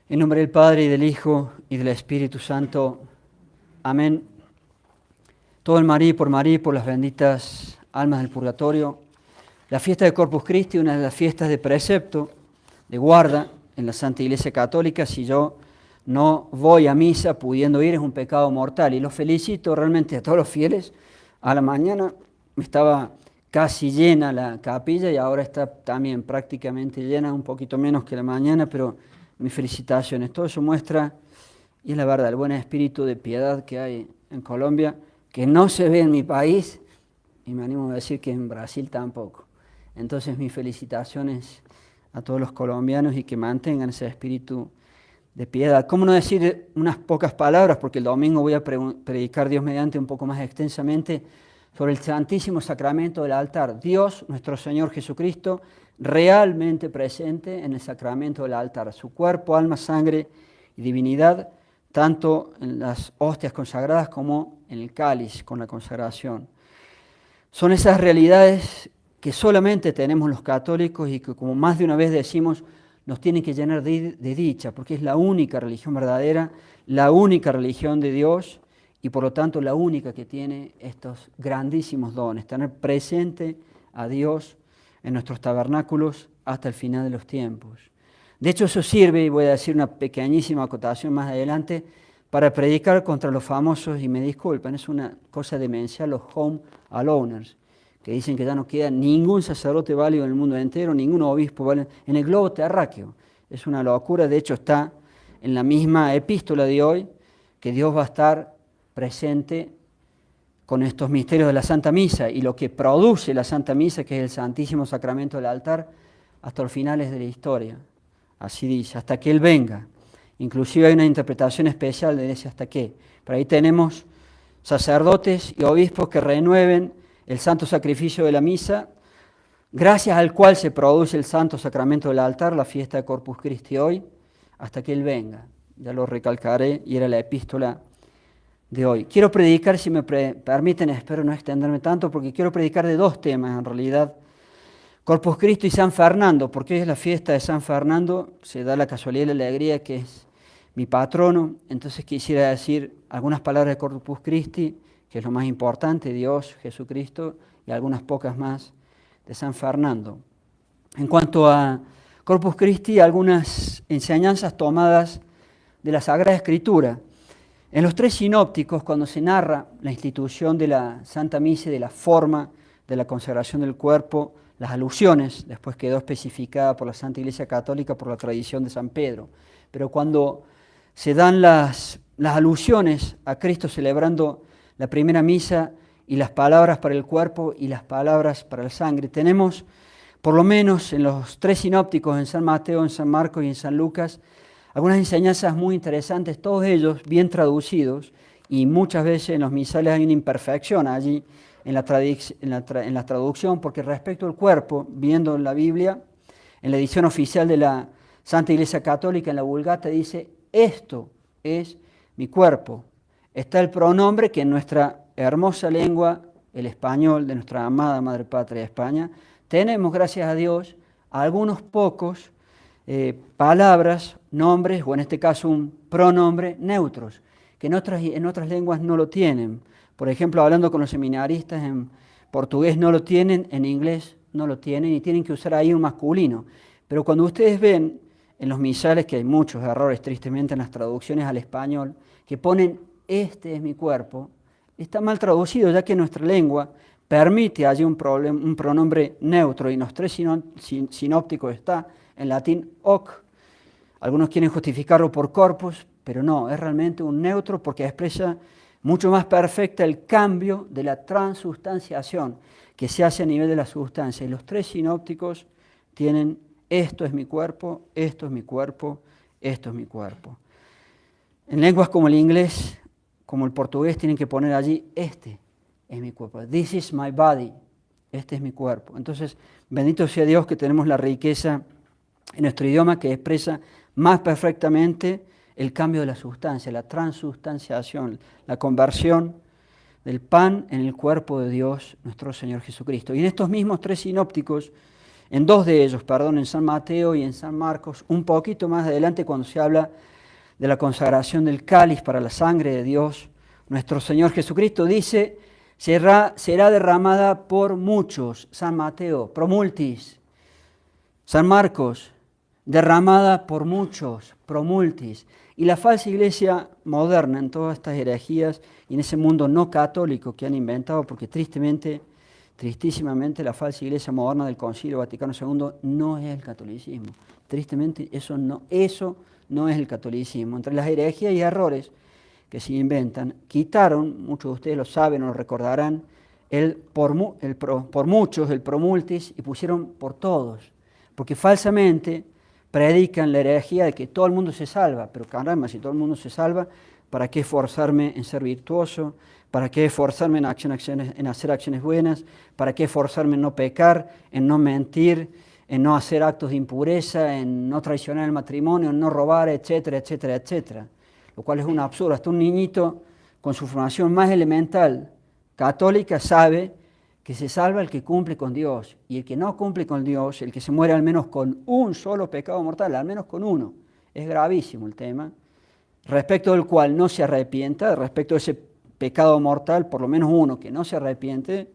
En nombre del Padre, y del Hijo, y del Espíritu Santo. Amén. Todo el María y por las benditas almas del purgatorio. La fiesta de Corpus Christi, una de las fiestas de precepto, de guarda en la Santa Iglesia Católica. Si yo no voy a misa pudiendo ir, es un pecado mortal. Y los felicito realmente a todos los fieles. A la mañana estaba casi llena la capilla y ahora está también prácticamente llena, un poquito menos que la mañana, pero mis felicitaciones. Todo eso muestra, y es la verdad, el buen espíritu de piedad que hay en Colombia, que no se ve en mi país, y me animo a decir que en Brasil tampoco. Entonces mis felicitaciones a todos los colombianos y que mantengan ese espíritu de piedad. ¿Cómo no decir unas pocas palabras? Porque el domingo voy a predicar, Dios mediante, un poco más extensamente sobre el Santísimo Sacramento del altar. Dios, nuestro Señor Jesucristo, realmente presente en el sacramento del altar. Su cuerpo, alma, sangre y divinidad, tanto en las hostias consagradas como en el cáliz con la consagración. Son esas realidades que solamente tenemos los católicos y que, como más de una vez decimos, nos tienen que llenar de dicha, porque es la única religión verdadera, la única religión de Dios y por lo tanto la única que tiene estos grandísimos dones, tener presente a Dios en nuestros tabernáculos hasta el final de los tiempos. De hecho, eso sirve, y voy a decir una pequeñísima acotación más adelante, para predicar contra los famosos, y me disculpan, es una cosa demencial, los home aloners, que dicen que ya no queda ningún sacerdote válido en el mundo entero, ningún obispo válido en el globo terráqueo. Es una locura, de hecho está en la misma epístola de hoy, que Dios va a estar presente con estos misterios de la Santa Misa y lo que produce la Santa Misa, que es el Santísimo Sacramento del altar, hasta los finales de la historia. Así dice, hasta que Él venga. Inclusive hay una interpretación especial de ese hasta qué. Por ahí tenemos sacerdotes y obispos que renueven el santo sacrificio de la misa, gracias al cual se produce el santo sacramento del altar, la fiesta de Corpus Christi hoy, hasta que Él venga. Ya lo recalcaré y era la epístola de hoy. Quiero predicar, si me permiten, espero no extenderme tanto, porque quiero predicar de dos temas en realidad. Corpus Christi y San Fernando. Porque es la fiesta de San Fernando, se da la casualidad y la alegría que es mi patrono. Entonces quisiera decir algunas palabras de Corpus Christi, que es lo más importante, Dios, Jesucristo, y algunas pocas más de San Fernando. En cuanto a Corpus Christi, algunas enseñanzas tomadas de la Sagrada Escritura. En los tres sinópticos, cuando se narra la institución de la Santa Misa y de la forma de la consagración del cuerpo, las alusiones, después quedó especificada por la Santa Iglesia Católica por la tradición de San Pedro. Pero cuando se dan las alusiones a Cristo celebrando la primera misa y las palabras para el cuerpo y las palabras para la sangre, tenemos, por lo menos en los tres sinópticos, en San Mateo, en San Marcos y en San Lucas, algunas enseñanzas muy interesantes, todos ellos bien traducidos, y muchas veces en los misales hay una imperfección allí en la traducción, porque respecto al cuerpo, viendo la Biblia, en la edición oficial de la Santa Iglesia Católica, en la Vulgata, dice, esto es mi cuerpo. Está el pronombre que en nuestra hermosa lengua, el español de nuestra amada Madre Patria de España, tenemos, gracias a Dios, algunos pocos palabras, nombres, o en este caso un pronombre, neutros, que en otras lenguas no lo tienen. Por ejemplo, hablando con los seminaristas, en portugués no lo tienen, en inglés no lo tienen, y tienen que usar ahí un masculino. Pero cuando ustedes ven en los misales, que hay muchos errores tristemente en las traducciones al español, que ponen, este es mi cuerpo, está mal traducido, ya que nuestra lengua permite allí un pronombre neutro, y en los tres sinópticos está en latín hoc. Algunos quieren justificarlo por corpus, pero no, es realmente un neutro porque expresa mucho más perfecta el cambio de la transustanciación que se hace a nivel de la sustancia. Y los tres sinópticos tienen, esto es mi cuerpo, esto es mi cuerpo, esto es mi cuerpo. En lenguas como el inglés, como el portugués, tienen que poner allí, este es mi cuerpo. This is my body. Este es mi cuerpo. Entonces, bendito sea Dios que tenemos la riqueza en nuestro idioma que expresa más perfectamente el cambio de la sustancia, la transustanciación, la conversión del pan en el cuerpo de Dios, nuestro Señor Jesucristo. Y en estos mismos tres sinópticos en dos de ellos, perdón, en San Mateo y en San Marcos, un poquito más adelante cuando se habla de la consagración del cáliz para la sangre de Dios, nuestro Señor Jesucristo dice, será derramada por muchos, San Mateo, pro multis, San Marcos, derramada por muchos, pro multis. Y la falsa iglesia moderna en todas estas herejías y en ese mundo no católico que han inventado, porque tristísimamente la falsa iglesia moderna del Concilio Vaticano II no es el catolicismo. Tristemente eso no es el catolicismo. Entre las herejías y errores que se inventan, quitaron, muchos de ustedes lo saben o lo recordarán, el por muchos, el pro multis, y pusieron por todos. Porque falsamente predican la herejía de que todo el mundo se salva, pero caramba, si todo el mundo se salva, ¿para qué esforzarme en ser virtuoso? ¿Para qué esforzarme en hacer acciones buenas? ¿Para qué esforzarme en no pecar, en no mentir, en no hacer actos de impureza, en no traicionar el matrimonio, en no robar, etcétera, etcétera, etcétera? Lo cual es un absurdo. Hasta un niñito con su formación más elemental católica sabe que se salva el que cumple con Dios, y el que no cumple con Dios, el que se muere al menos con un solo pecado mortal, al menos con uno. Es gravísimo el tema, respecto del cual no se arrepienta, respecto de ese pecado mortal, por lo menos uno que no se arrepiente,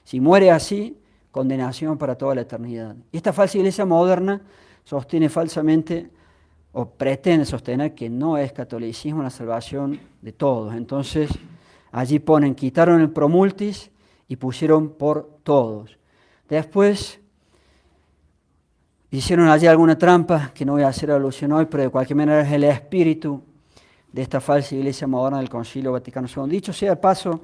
si muere así, condenación para toda la eternidad. Y esta falsa iglesia moderna sostiene falsamente o pretende sostener que no es catolicismo la salvación de todos. Entonces, allí quitaron el pro multis y pusieron por todos. Después hicieron allí alguna trampa que no voy a hacer alusión hoy, pero de cualquier manera es el espíritu de esta falsa iglesia moderna del Concilio Vaticano II. Dicho sea de paso,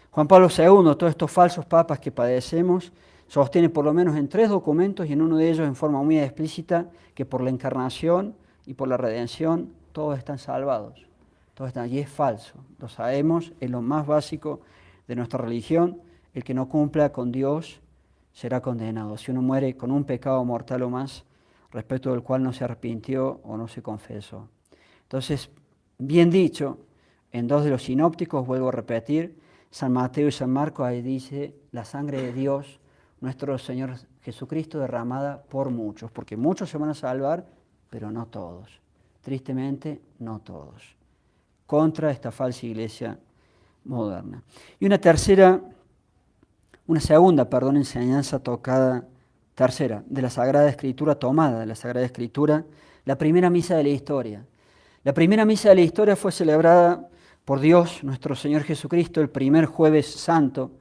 Juan Pablo II, todos estos falsos papas que padecemos, sostiene por lo menos en 3 documentos y en uno de ellos en forma muy explícita que por la encarnación y por la redención todos están salvados. Todos están, y es falso, lo sabemos, es lo más básico de nuestra religión. El que no cumpla con Dios será condenado. Si uno muere con un pecado mortal o más, respecto del cual no se arrepintió o no se confesó. Entonces, bien dicho, en 2 de los sinópticos, vuelvo a repetir, San Mateo y San Marcos, ahí dice la sangre de Dios, nuestro Señor Jesucristo, derramada por muchos, porque muchos se van a salvar, pero no todos. Tristemente, no todos. Contra esta falsa iglesia moderna. Y una segunda enseñanza tercera, de la Sagrada Escritura, tomada de la Sagrada Escritura, la primera misa de la historia. La primera misa de la historia fue celebrada por Dios, nuestro Señor Jesucristo, el primer jueves santo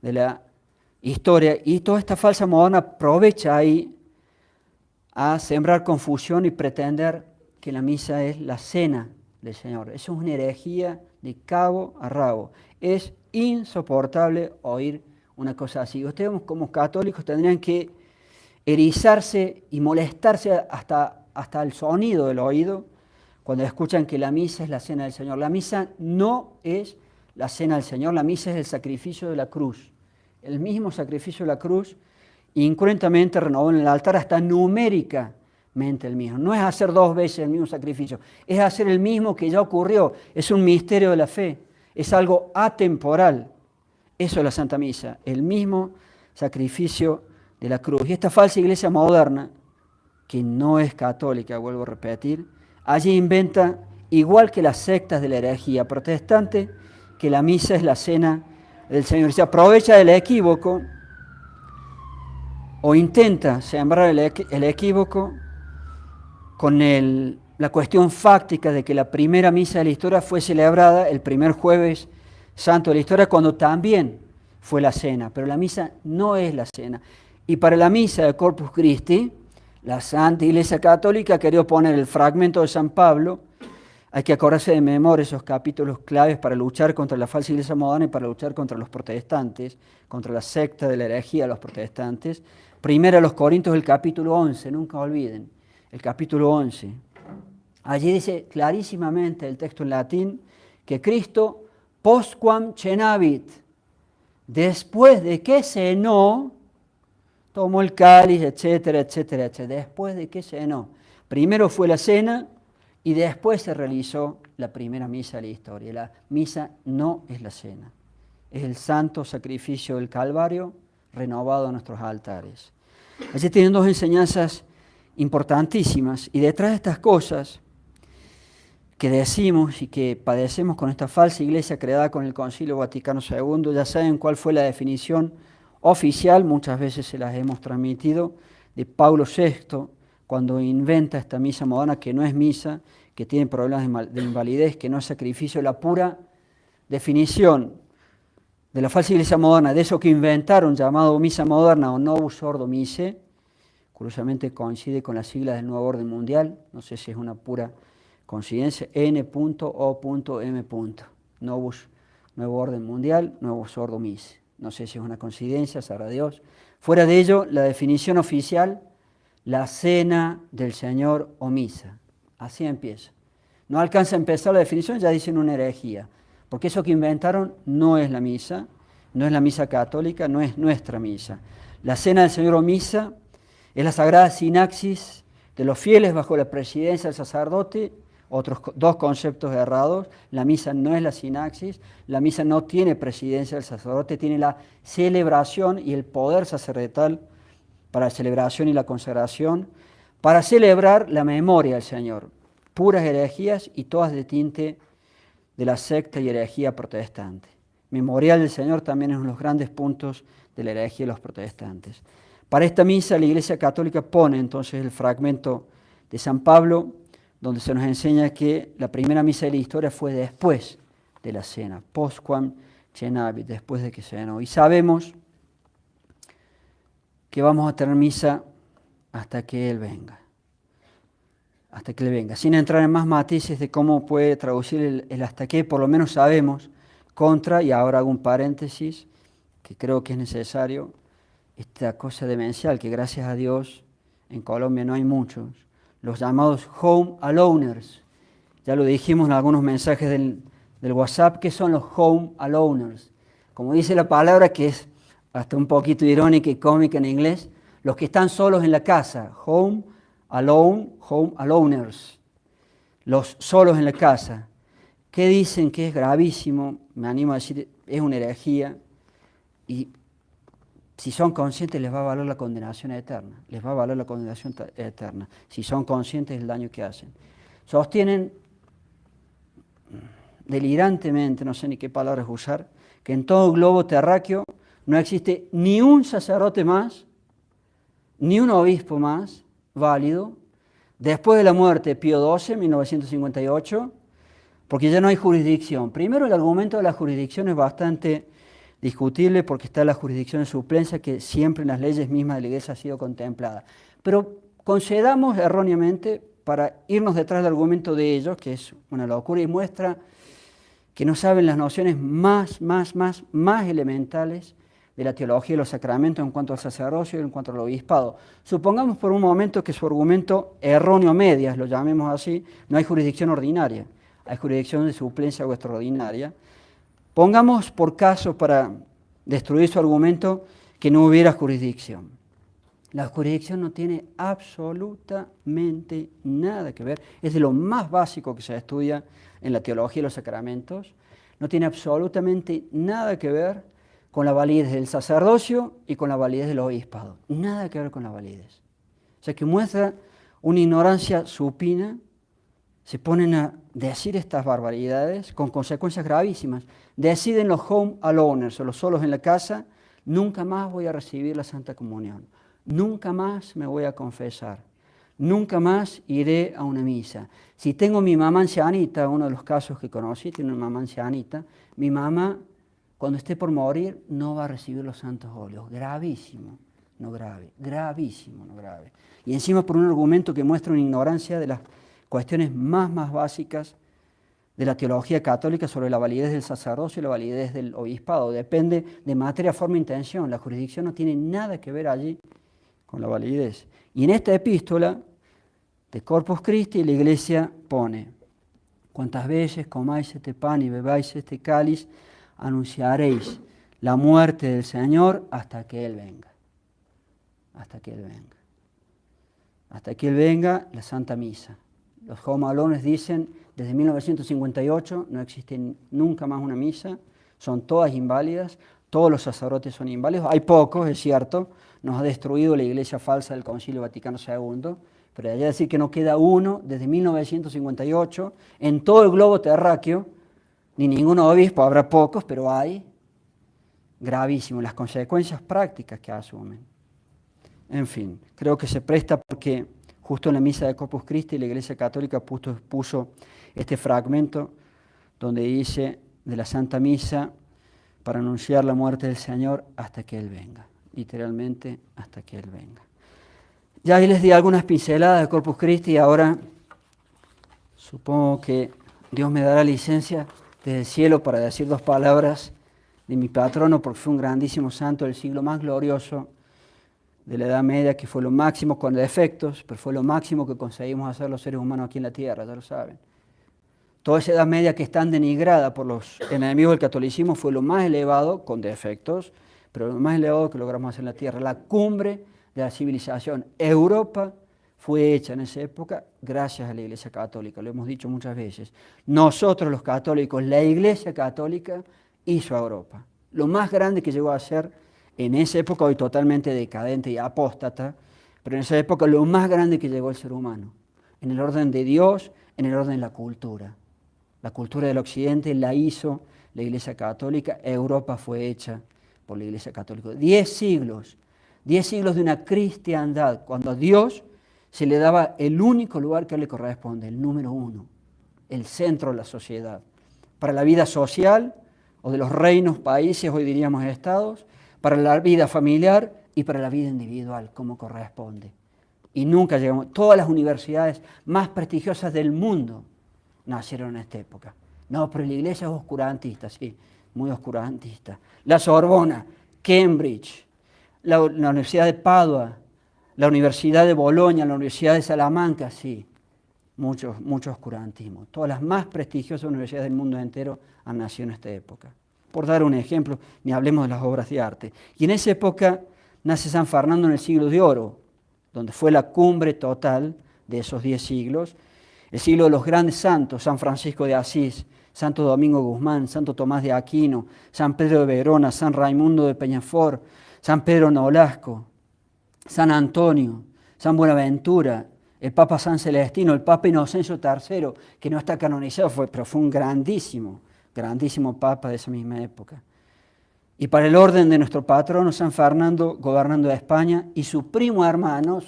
de la historia, y toda esta falsa moderna aprovecha ahí a sembrar confusión y pretender que la misa es la cena del Señor. Eso es una herejía de cabo a rabo. Es insoportable oír una cosa así. Ustedes como católicos tendrían que erizarse y molestarse hasta el sonido del oído cuando escuchan que la misa es la cena del Señor. La misa no es la cena del Señor, la misa es el sacrificio de la cruz. El mismo sacrificio de la cruz, incruentamente renovado en el altar, hasta numéricamente el mismo. No es hacer 2 veces el mismo sacrificio, es hacer el mismo que ya ocurrió. Es un misterio de la fe, es algo atemporal. Eso es la Santa Misa, el mismo sacrificio de la cruz. Y esta falsa iglesia moderna, que no es católica, vuelvo a repetir, allí inventa, igual que las sectas de la herejía protestante, que la misa es la cena del Señor. Y se aprovecha del equívoco o intenta sembrar el equívoco con la cuestión fáctica de que la primera misa de la historia fue celebrada el primer jueves santo de la historia, cuando también fue la cena, pero la misa no es la cena. Y para la misa de Corpus Christi, la Santa Iglesia Católica ha querido poner el fragmento de San Pablo. Hay que acordarse de memoria esos capítulos claves para luchar contra la falsa iglesia moderna y para luchar contra los protestantes, contra la secta de la herejía de los protestantes. Primero a los Corintios, el capítulo 11, nunca olviden, el capítulo 11. Allí dice clarísimamente el texto en latín que Cristo postquam cenavit, después de que cenó, tomó el cáliz, etcétera, etcétera, etcétera. Después de que cenó. Primero fue la cena y después se realizó la primera misa de la historia. La misa no es la cena, es el santo sacrificio del Calvario renovado a nuestros altares. Allí tienen dos enseñanzas importantísimas, y detrás de estas cosas que decimos y que padecemos con esta falsa iglesia creada con el Concilio Vaticano II, ya saben cuál fue la definición oficial, muchas veces se las hemos transmitido, de Pablo VI, cuando inventa esta misa moderna, que no es misa, que tiene problemas de invalidez, que no es sacrificio. La pura definición de la falsa iglesia moderna, de eso que inventaron llamado misa moderna o Novus Ordo Missae, curiosamente coincide con las siglas del Nuevo Orden Mundial, no sé si es una pura coincidencia, N.O.M. Novus, Nuevo Orden Mundial, Novus Ordo Missae. No sé si es una coincidencia, sabrá Dios. Fuera de ello, la definición oficial, la cena del Señor o misa. Así empieza. No alcanza a empezar la definición, ya dicen una herejía. Porque eso que inventaron no es la misa, no es la misa católica, no es nuestra misa. La cena del Señor o misa es la sagrada sinaxis de los fieles bajo la presidencia del sacerdote. Otros dos conceptos errados: la misa no es la sinaxis, la misa no tiene presidencia del sacerdote, tiene la celebración y el poder sacerdotal para la celebración y la consagración, para celebrar la memoria del Señor. Puras herejías y todas de tinte de la secta y herejía protestante. Memorial del Señor también es uno de los grandes puntos de la herejía de los protestantes. Para esta misa la Iglesia Católica pone entonces el fragmento de San Pablo, donde se nos enseña que la primera misa de la historia fue después de la cena, postquam cenabit, después de que cenó. Y sabemos que vamos a tener misa hasta que Él venga, hasta que Él venga. Sin entrar en más matices de cómo puede traducir el hasta qué, por lo menos sabemos contra, y ahora hago un paréntesis, que creo que es necesario, esta cosa demencial que gracias a Dios en Colombia no hay muchos, los llamados home aloners. Ya lo dijimos en algunos mensajes del WhatsApp, ¿qué son los home aloners? Como dice la palabra, que es hasta un poquito irónica y cómica en inglés, los que están solos en la casa, home aloners, los solos en la casa. ¿Qué dicen? Que es gravísimo, me animo a decir, es una herejía, y si son conscientes les va a valer la condenación eterna, les va a valer la condenación eterna, si son conscientes del daño que hacen. Sostienen delirantemente, no sé ni qué palabras usar, que en todo globo terráqueo no existe ni un sacerdote más, ni un obispo más válido, después de la muerte de Pío XII, en 1958, porque ya no hay jurisdicción. Primero, el argumento de la jurisdicción es bastante discutible, porque está la jurisdicción de suplencia, que siempre en las leyes mismas de la Iglesia ha sido contemplada. Pero concedamos erróneamente, para irnos detrás del argumento de ellos, que es una locura y muestra que no saben las nociones más elementales de la teología y los sacramentos en cuanto al sacerdocio y en cuanto al obispado. Supongamos por un momento que su argumento erróneo medias, lo llamemos así, no hay jurisdicción ordinaria, hay jurisdicción de suplencia o extraordinaria. Pongamos por caso, para destruir su argumento, que no hubiera jurisdicción. La jurisdicción no tiene absolutamente nada que ver, es de lo más básico que se estudia en la teología y los sacramentos, no tiene absolutamente nada que ver con la validez del sacerdocio y con la validez del obispado. Nada que ver con la validez. O sea, que muestra una ignorancia supina, se ponen a decir estas barbaridades con consecuencias gravísimas. Deciden los home aloners, o los solos en la casa: nunca más voy a recibir la Santa Comunión, nunca más me voy a confesar, nunca más iré a una misa. Si tengo mi mamá ancianita, uno de los casos que conocí, tiene una mamá ancianita, mi mamá, cuando esté por morir, no va a recibir los santos óleos. Gravísimo, no grave, gravísimo, no grave. Y encima por un argumento que muestra una ignorancia de las cuestiones más básicas de la teología católica sobre la validez del sacerdocio y la validez del obispado. Depende de materia, forma e intención. La jurisdicción no tiene nada que ver allí con la validez. Y en esta epístola de Corpus Christi la Iglesia pone: cuantas veces comáis este pan y bebáis este cáliz, anunciaréis la muerte del Señor hasta que Él venga. Hasta que Él venga. Hasta que Él venga, la Santa Misa. Los home aloners dicen, desde 1958 no existe nunca más una misa, son todas inválidas, todos los sacerdotes son inválidos. Hay pocos, es cierto, nos ha destruido la iglesia falsa del Concilio Vaticano II, pero hay que decir que no queda uno desde 1958 en todo el globo terráqueo, ni ningún obispo, habrá pocos, pero hay, gravísimo, las consecuencias prácticas que asumen. En fin, creo que se presta porque justo en la misa de Corpus Christi la Iglesia Católica puso este fragmento donde dice de la Santa Misa para anunciar la muerte del Señor hasta que Él venga, literalmente hasta que Él venga. Ya ahí les di algunas pinceladas de Corpus Christi y ahora supongo que Dios me dará licencia desde el cielo para decir 2 palabras de mi patrono, porque fue un grandísimo santo del siglo más glorioso de la Edad Media, que fue lo máximo con defectos, pero fue lo máximo que conseguimos hacer los seres humanos aquí en la tierra, ya lo saben. Toda esa Edad Media que es tan denigrada por los enemigos del catolicismo fue lo más elevado, con defectos, pero lo más elevado que logramos hacer en la tierra. La cumbre de la civilización. Europa fue hecha en esa época gracias a la Iglesia Católica, lo hemos dicho muchas veces. Nosotros los católicos, la Iglesia Católica hizo a Europa. Lo más grande que llegó a ser en esa época, hoy totalmente decadente y apóstata, pero en esa época lo más grande que llegó el ser humano, en el orden de Dios, en el orden de la cultura. La cultura del occidente la hizo la Iglesia Católica, Europa fue hecha por la Iglesia Católica. 10 siglos de una cristiandad, cuando a Dios se le daba el único lugar que a él le corresponde, el número 1, el centro de la sociedad. Para la vida social, o de los reinos, países, hoy diríamos estados, para la vida familiar y para la vida individual, como corresponde. Y nunca llegamos, todas las universidades más prestigiosas del mundo nacieron en esta época. No, pero la iglesia es oscurantista, sí, muy oscurantista. La Sorbona, Cambridge, la Universidad de Padua, la Universidad de Bolonia, la Universidad de Salamanca, sí, mucho oscurantismo. Todas las más prestigiosas universidades del mundo entero han nacido en esta época. Por dar un ejemplo, ni hablemos de las obras de arte. Y en esa época nace San Fernando en el siglo de oro, donde fue la cumbre total de esos 10 siglos, el siglo de los grandes santos, San Francisco de Asís, Santo Domingo Guzmán, Santo Tomás de Aquino, San Pedro de Verona, San Raimundo de Peñafort, San Pedro Nolasco, San Antonio, San Buenaventura, el Papa San Celestino, el Papa Inocencio III, que no está canonizado, pero fue un grandísimo Papa de esa misma época. Y para el orden de nuestro patrono, San Fernando, gobernando de España, y su primo hermano,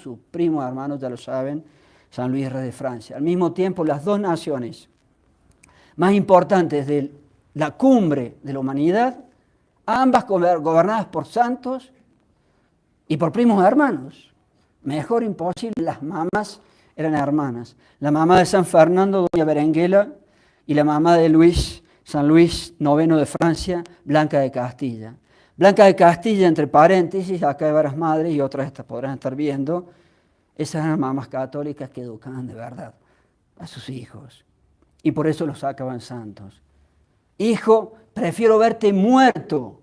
ya lo saben, San Luis, rey de Francia. Al mismo tiempo, las 2 naciones más importantes de la cumbre de la humanidad, ambas gobernadas por santos y por primos hermanos. Mejor imposible, las mamás eran hermanas. La mamá de San Fernando, doña Berenguela, y la mamá de San Luis IX de Francia, Blanca de Castilla. Blanca de Castilla, entre paréntesis, acá hay varias madres y otras podrán estar viendo, esas eran mamás católicas que educaban de verdad a sus hijos. Y por eso los sacaban santos. Hijo, prefiero verte muerto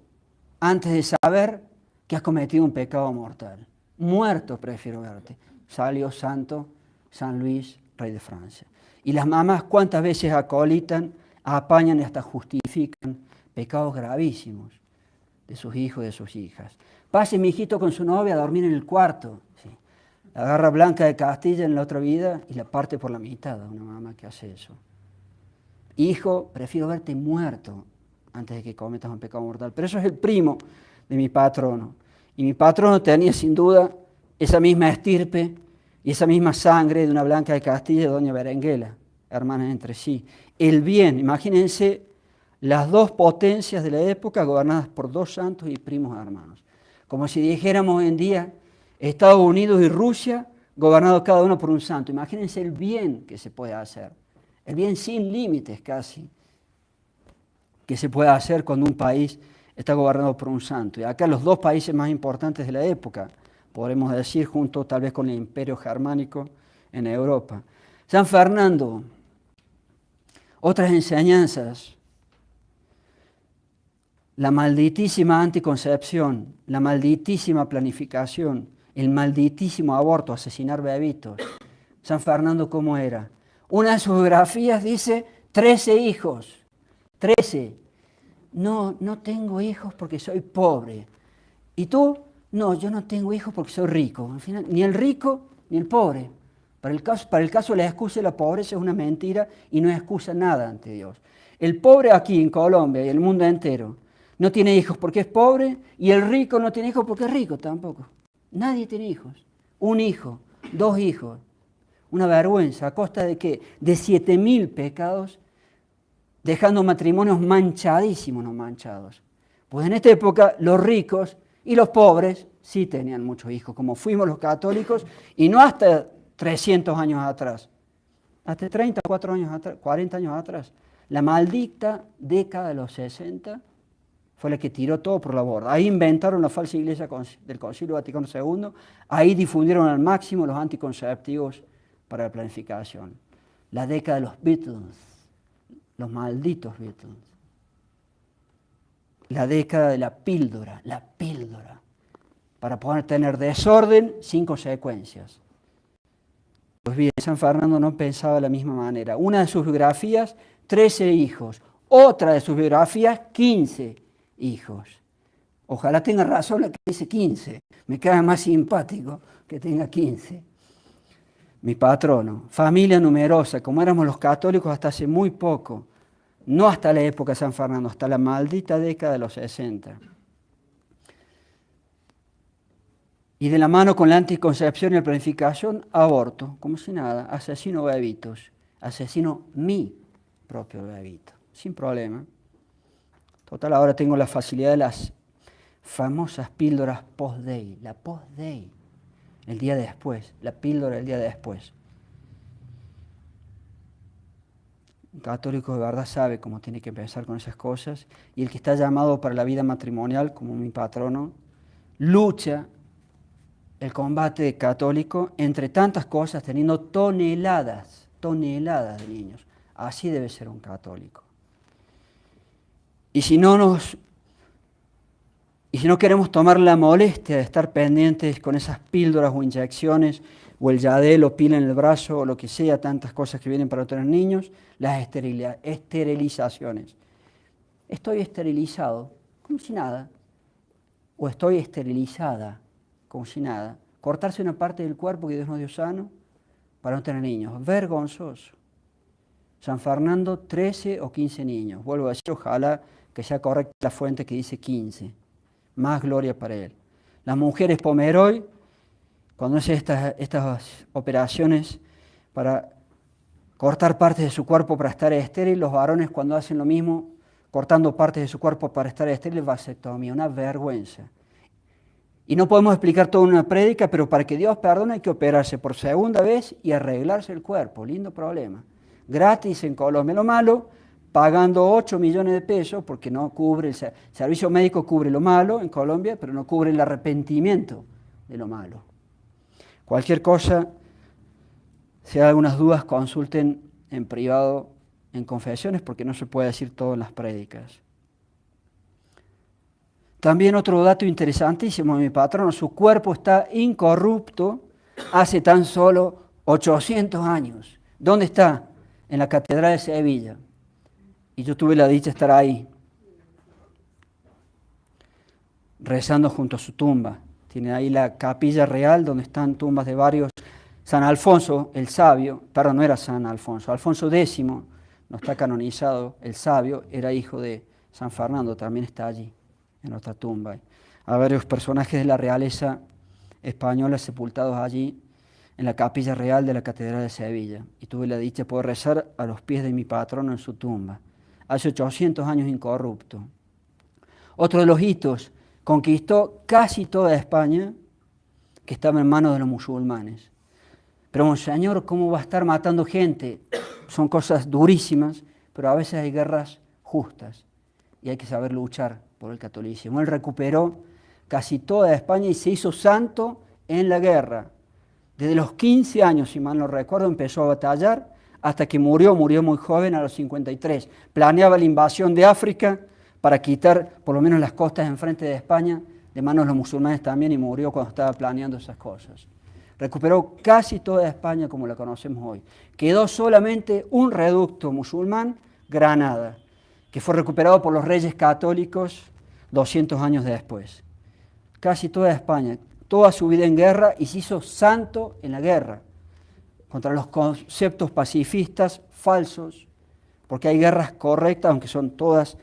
antes de saber que has cometido un pecado mortal. Muerto prefiero verte. Salió santo San Luis, rey de Francia. Y las mamás, ¿cuántas veces acolitan, apañan y hasta justifican pecados gravísimos de sus hijos y de sus hijas? Pase mi hijito con su novia a dormir en el cuarto. Sí. La agarra Blanca de Castilla en la otra vida y la parte por la mitad, una mamá que hace eso. Hijo, prefiero verte muerto antes de que cometas un pecado mortal. Pero eso es el primo de mi patrono. Y mi patrono tenía sin duda esa misma estirpe y esa misma sangre de una Blanca de Castilla y de doña Berenguela, hermanas entre sí. El bien, imagínense las 2 potencias de la época gobernadas por 2 santos y primos hermanos. Como si dijéramos hoy en día Estados Unidos y Rusia gobernados cada uno por un santo. Imagínense el bien que se puede hacer. El bien sin límites casi, que se puede hacer cuando un país está gobernado por un santo. Y acá los 2 países más importantes de la época, podremos decir, junto tal vez con el Imperio Germánico en Europa. San Fernando, otras enseñanzas, la malditísima anticoncepción, la malditísima planificación, el malditísimo aborto, asesinar bebitos. San Fernando, ¿cómo era? Una de sus biografías dice 13 hijos, 13. no, no tengo hijos porque soy pobre. ¿Y tú? No, yo no tengo hijos porque soy rico. Al final, ni el rico ni el pobre. Para el caso de la excusa de la pobreza es una mentira y no excusa nada ante Dios. El pobre aquí en Colombia y en el mundo entero no tiene hijos porque es pobre y el rico no tiene hijos porque es rico tampoco. Nadie tiene hijos. Un hijo, 2 hijos. Una vergüenza. ¿A costa de qué? De 7.000 pecados, dejando matrimonios manchadísimos, no manchados. Pues en esta época los ricos y los pobres sí tenían muchos hijos, como fuimos los católicos, y no hasta 300 años atrás, hasta 34 años atrás, 40 años atrás. La maldita década de los 60 fue la que tiró todo por la borda. Ahí inventaron la falsa iglesia del Concilio Vaticano II, ahí difundieron al máximo los anticonceptivos para la planificación. La década de los Beatles, los malditos Beatles. La década de la píldora, para poder tener desorden sin consecuencias. Pues bien, San Fernando no pensaba de la misma manera. Una de sus biografías, 13 hijos. Otra de sus biografías, 15 hijos. Ojalá tenga razón la que dice 15. Me queda más simpático que tenga 15. Mi patrono, familia numerosa, como éramos los católicos hasta hace muy poco. No hasta la época de San Fernando, hasta la maldita década de los 60. Y de la mano con la anticoncepción y la planificación, aborto, como si nada, asesino bebitos, asesino mi propio bebito, sin problema. Total, ahora tengo la facilidad de las famosas píldoras post-day, la post-day, el día después, la píldora del día después. Un católico de verdad sabe cómo tiene que empezar con esas cosas, y el que está llamado para la vida matrimonial, como mi patrono, lucha el combate católico entre tantas cosas, teniendo toneladas de niños. Así debe ser un católico. Y si no queremos tomar la molestia de estar pendientes con esas píldoras o inyecciones, o el yadel o pila en el brazo, o lo que sea, tantas cosas que vienen para otros niños, las esterilizaciones. Estoy esterilizado, como si nada, o estoy esterilizada, como si nada. Cortarse una parte del cuerpo que Dios nos dio sano para no tener niños. Vergonzoso. San Fernando, 13 o 15 niños. Vuelvo a decir, ojalá que sea correcta la fuente que dice 15. Más gloria para él. Las mujeres Pomeroy, cuando hacen estas operaciones para cortar partes de su cuerpo para estar estéril, los varones cuando hacen lo mismo, cortando partes de su cuerpo para estar estéril, vasectomía, una vergüenza. Y no podemos explicar toda una prédica, pero para que Dios perdone hay que operarse por segunda vez y arreglarse el cuerpo. Lindo problema. Gratis en Colombia. Lo malo, pagando 8 millones de pesos, porque no cubre, el servicio médico cubre lo malo en Colombia, pero no cubre el arrepentimiento de lo malo. Cualquier cosa, si hay algunas dudas, consulten en privado, en confesiones, porque no se puede decir todo en las prédicas. También otro dato interesantísimo de mi patrono, su cuerpo está incorrupto hace tan solo 800 años. ¿Dónde está? En la Catedral de Sevilla. Y yo tuve la dicha de estar ahí, rezando junto a su tumba. Tiene ahí la capilla real donde están tumbas de varios. San Alfonso, el sabio, perdón, no era San Alfonso, Alfonso X, no está canonizado, el sabio, era hijo de San Fernando, también está allí, en otra tumba. Hay varios personajes de la realeza española sepultados allí, en la capilla real de la Catedral de Sevilla. Y tuve la dicha de poder rezar a los pies de mi patrono en su tumba. Hace 800 años incorrupto. Otro de los hitos, conquistó casi toda España, que estaba en manos de los musulmanes. Pero, Monseñor, ¿cómo va a estar matando gente? Son cosas durísimas, pero a veces hay guerras justas y hay que saber luchar por el catolicismo. Él recuperó casi toda España y se hizo santo en la guerra. Desde los 15 años, si mal no recuerdo, empezó a batallar hasta que murió muy joven, a los 53. Planeaba la invasión de África para quitar por lo menos las costas enfrente de España, de manos de los musulmanes también, y murió cuando estaba planeando esas cosas. Recuperó casi toda España como la conocemos hoy. Quedó solamente un reducto musulmán, Granada. que fue recuperado por los reyes católicos 200 años después. Casi toda España, toda su vida en guerra, y se hizo santo en la guerra, contra los conceptos pacifistas falsos, porque hay guerras correctas, aunque son todas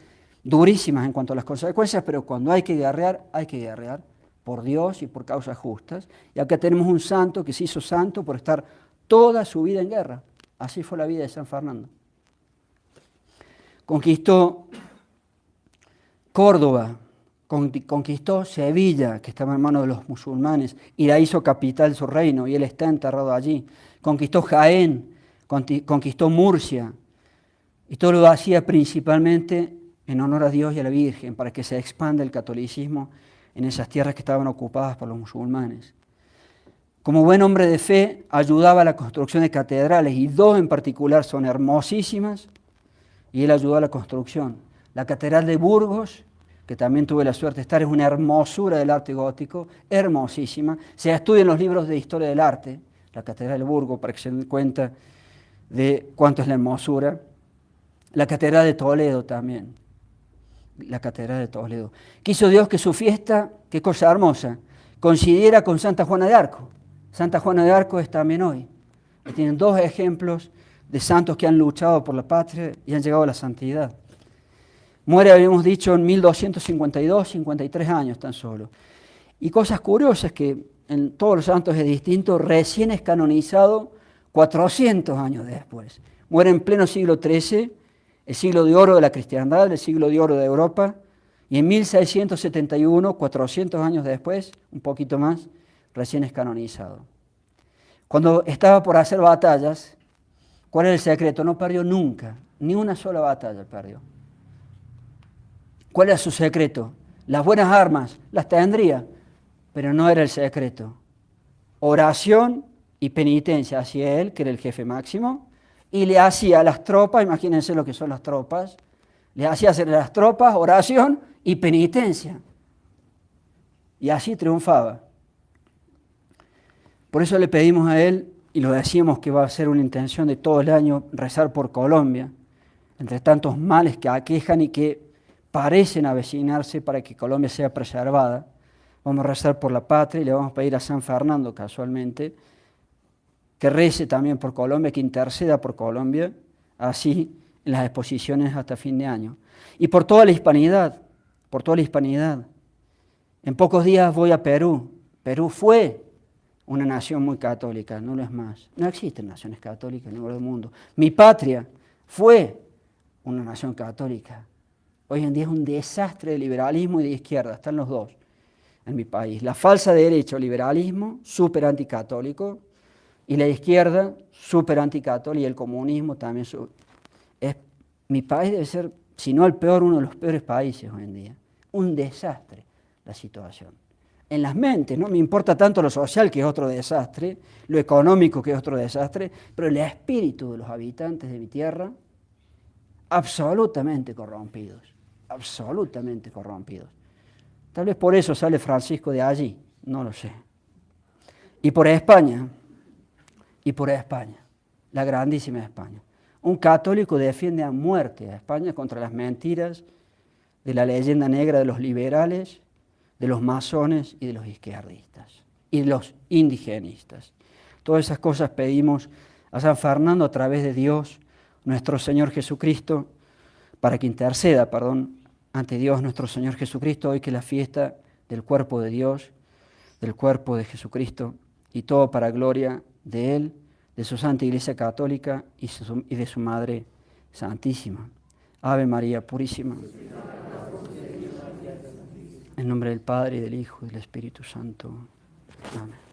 durísimas en cuanto a las consecuencias, pero cuando hay que guerrear por Dios y por causas justas. Y acá tenemos un santo que se hizo santo por estar toda su vida en guerra. Así fue la vida de San Fernando. Conquistó Córdoba, conquistó Sevilla, que estaba en manos de los musulmanes, y la hizo capital de su reino, y él está enterrado allí. Conquistó Jaén, conquistó Murcia, y todo lo hacía principalmente en honor a Dios y a la Virgen, para que se expanda el catolicismo en esas tierras que estaban ocupadas por los musulmanes. Como buen hombre de fe, ayudaba a la construcción de catedrales, y dos en particular son hermosísimas, y él ayudó a la construcción. La Catedral de Burgos, que también tuve la suerte de estar, es una hermosura del arte gótico, hermosísima. Se estudia en los libros de historia del arte, la Catedral de Burgos, para que se den cuenta de cuánto es la hermosura. La Catedral de Toledo también, la Catedral de Toledo. Quiso Dios que su fiesta, qué cosa hermosa, coincidiera con Santa Juana de Arco. Santa Juana de Arco es también hoy. Tienen dos ejemplos de santos que han luchado por la patria y han llegado a la santidad. Muere, habíamos dicho, en 1252, 53 años tan solo. Y cosas curiosas que en todos los santos es distinto, recién es canonizado 400 años después. Muere en pleno siglo XIII, el siglo de oro de la cristiandad, el siglo de oro de Europa, y en 1671, 400 años después, un poquito más, recién es canonizado. Cuando estaba por hacer batallas, ¿cuál era el secreto? No perdió nunca, ni una sola batalla perdió. ¿Cuál era su secreto? Las buenas armas, las tendría, pero no era el secreto. Oración y penitencia hacia él, que era el jefe máximo, y le hacía a las tropas, imagínense lo que son las tropas, le hacía hacer a las tropas oración y penitencia. Y así triunfaba. Por eso le pedimos a él, y lo decíamos que va a ser una intención de todo el año, rezar por Colombia, entre tantos males que aquejan y que parecen avecinarse para que Colombia sea preservada. Vamos a rezar por la patria y le vamos a pedir a San Fernando, casualmente, que rece también por Colombia, que interceda por Colombia, así en las exposiciones hasta fin de año. Y por toda la hispanidad, por toda la hispanidad. En pocos días voy a Perú. Perú fue una nación muy católica, no lo es más. No existen naciones católicas en el mundo. Mi patria fue una nación católica. Hoy en día es un desastre de liberalismo y de izquierda, están los dos en mi país. La falsa derecha, liberalismo, súper anticatólico, y la izquierda, súper anticatólica, y el comunismo también. Mi país debe ser, si no el peor, uno de los peores países hoy en día. Un desastre la situación. En las mentes, no me importa tanto lo social, que es otro desastre, lo económico, que es otro desastre, pero el espíritu de los habitantes de mi tierra, absolutamente corrompidos. Absolutamente corrompidos. Tal vez por eso sale Francisco de allí, no lo sé. Y por España, la grandísima España. Un católico defiende a muerte a España contra las mentiras de la leyenda negra de los liberales, de los masones y de los izquierdistas y de los indigenistas. Todas esas cosas pedimos a San Fernando a través de Dios, nuestro Señor Jesucristo, para que interceda, ante Dios nuestro Señor Jesucristo, hoy que es la fiesta del cuerpo de Dios, del cuerpo de Jesucristo, y todo para gloria de Él, de su Santa Iglesia Católica y de su Madre Santísima. Ave María Purísima. En nombre del Padre, y del Hijo, y del Espíritu Santo. Amén.